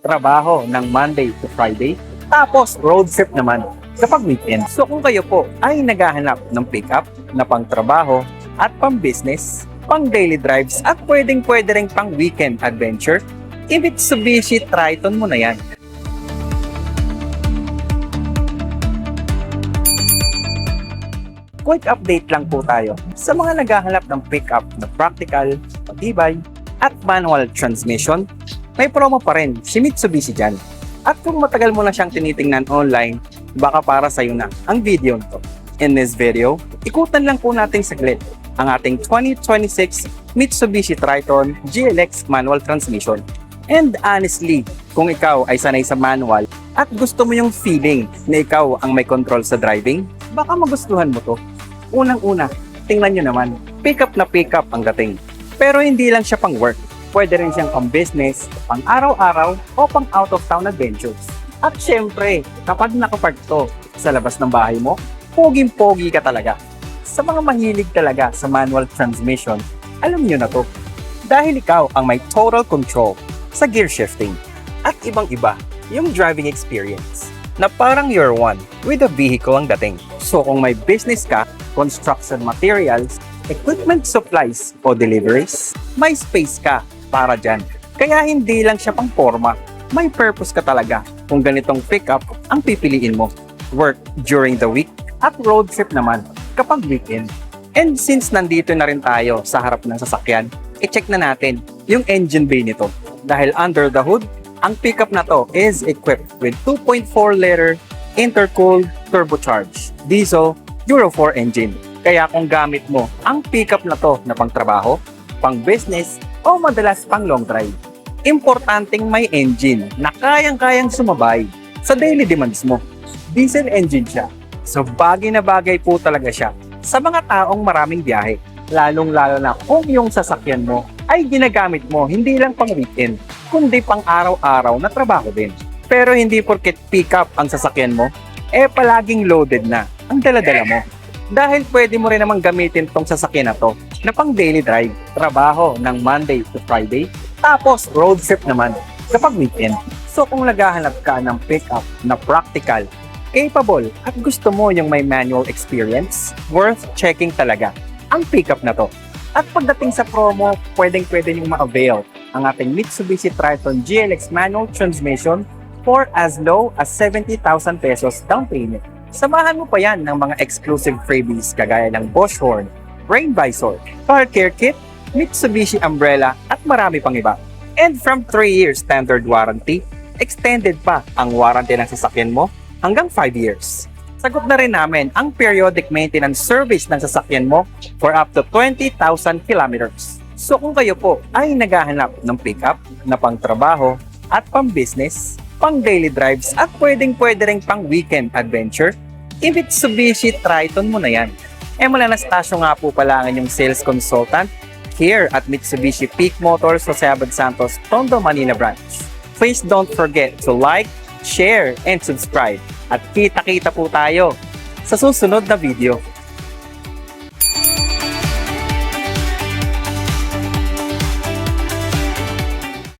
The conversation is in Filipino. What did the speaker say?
trabaho ng Monday to Friday, tapos road trip naman kapag weekend. So kung kayo po ay naghahanap ng pickup na pang trabaho at pang business, pang daily drives at pwedeng-pwede rin pang weekend adventure, i-Mitsubishi Triton mo na yan. Quick update lang po tayo sa mga naghahanap ng pickup na practical, matibay, at manual transmission. May promo pa rin si Mitsubishi dyan. At kung matagal mo na siyang tinitingnan online, baka para sa'yo na ang video nito. In this video, ikutan lang po natin saglit ang ating 2026 Mitsubishi Triton GLX manual transmission. And honestly, kung ikaw ay sanay sa manual at gusto mo yung feeling na ikaw ang may control sa driving, baka magustuhan mo to. Unang-una, tingnan nyo naman, pick-up na pick-up ang dating. Pero hindi lang siya pang work. Pwede rin siyang pang business, pang araw-araw, o pang out-of-town adventures. At syempre, kapag nakapark to sa labas ng bahay mo, poging-pogi ka talaga. Sa mga mahilig talaga sa manual transmission, alam nyo na to. Dahil ikaw ang may total control sa gear shifting. At ibang-iba yung driving experience na parang you're one with a vehicle ang dating. So kung may business ka, construction materials, equipment supplies o deliveries, may space ka para dyan. Kaya hindi lang siya pang forma, may purpose ka talaga kung ganitong pickup ang pipiliin mo. Work during the week at road trip naman kapag weekend. And since nandito na rin tayo sa harap ng sasakyan, i-check na natin yung engine bay nito. Dahil under the hood, ang pickup na to is equipped with 2.4-liter intercooled turbocharged diesel Euro 4 engine. Kaya kung gamit mo ang pickup na to na pang trabaho, pang business, o madalas pang long drive, importanteng may engine na kayang-kayang sumabay sa daily demands mo. Diesel engine siya, so bagay na bagay po talaga siya sa mga taong maraming biyahe, lalong-lalo na kung yung sasakyan mo ay ginagamit mo hindi lang pang weekend, kundi pang araw-araw na trabaho din. Pero hindi porket pick-up ang sasakyan mo, palaging loaded na ang dala-dala mo. Dahil pwede mo rin namang gamitin tong sasakyan na to na pang daily drive, trabaho ng Monday to Friday, tapos road trip naman kapag weekend. So kung naghahanap ka ng pick-up na practical, capable at gusto mo yung may manual experience, worth checking talaga ang pick-up na to. At pagdating sa promo, pwedeng-pwede niyong ma-avail ang ating Mitsubishi Triton GLX manual transmission for as low as 70,000 pesos down payment. Samahan mo pa yan ng mga exclusive freebies kagaya ng Bosch Horn, Rain Visor, Car Care Kit, Mitsubishi Umbrella at marami pang iba. And from 3 years standard warranty, extended pa ang warranty ng sasakyan mo hanggang 5 years. Sagot na rin namin ang periodic maintenance service ng sasakyan mo for up to 20,000 kilometers. So kung kayo po ay naghahanap ng pickup na pang trabaho at pang business, pang daily drives at pwedeng-pwede rin pang weekend adventure, i-Mitsubishi Triton mo na yan. Mula Anastasio nga po pala ang inyong sales consultant here at Mitsubishi Peak Motors, Jose Abad Santos, Tondo, Manila branch. Please don't forget to like, share, and subscribe. At kita-kita po tayo sa susunod na video.